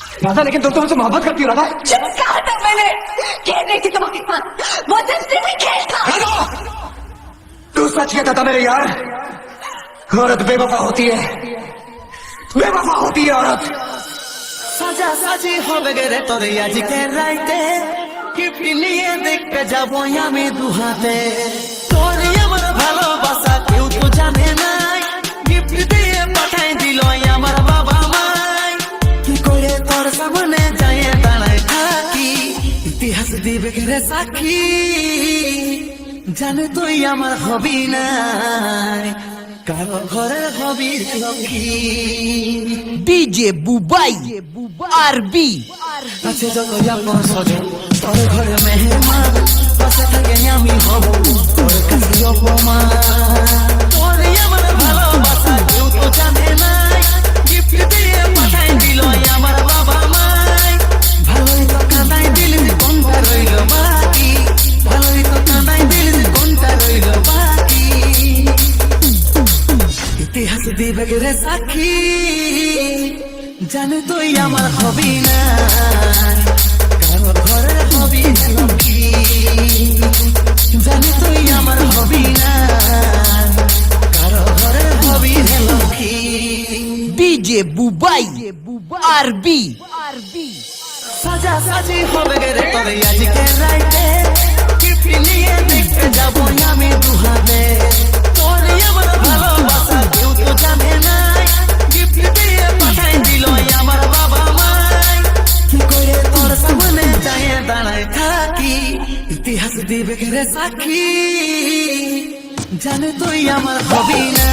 राधा लेकिन तुम तो मुझसे मोहब्बत करती हो राधा। जब कहा था मैंने खेलने की तुम्हारे साथ, वो जिंदगी खेल था। तू सच कहता था मेरे यार, औरत बेवफा होती है, बेवफा होती है औरत। সাজা সাজি হবে রে তোরে আজকে রাইতে গিফট নিয়ে দেখতে যাব আমি দুহাতে তোর আমার ভালোবাসা কেউ তো জানে নাই গিফট দিয়ে পাঠাই দিল আমার বাবা মাই কি করে তোর সামনে যায় দাঁড়ায় থাকি ইতিহাস দিবে রে সাক্ষী জানে তুই আমার হবি না কারো ঘরের হবি লক্ষ্মী ডিজে বুবাই আরবি আছে যত আপন সজন তোর ঘরে মেহমান পাশে থেকে আমি হব তোর কাছে অপমান তোর আমার ভালোবাসা কেউ তো জানে নাই গিফট দিয়ে পাঠাই দিল আমার বাবা মাই ভালোই তো কাঁদাই দিল কোনটা রইল বাকি ভালোই তো কাঁদাই দিল কোনটা রইল বাকি ইতিহাস দিবে রে সাক্ষী জানে তুই আমার হবি না কারো ঘরের হবি লক্ষ্মী জানে তুই আমার হবি না কারো ঘরের হবি লক্ষ্মী ডিজে বুবাই আরবি সাজা সাজি হবে রে তবে আজকে রাইতে গিফট নিয়ে দেখতে যাব আমি দুহাতে তোর আমার ভালোবাসা কেউ তো জানে নাই গিফট দিয়ে পাঠাই দিল আমার বাবা মাই কি করে তোর সামনে যায় দাঁড়ায় থাকি ইতিহাস দিবে রে সাক্ষী জানে তুই আমার হবি না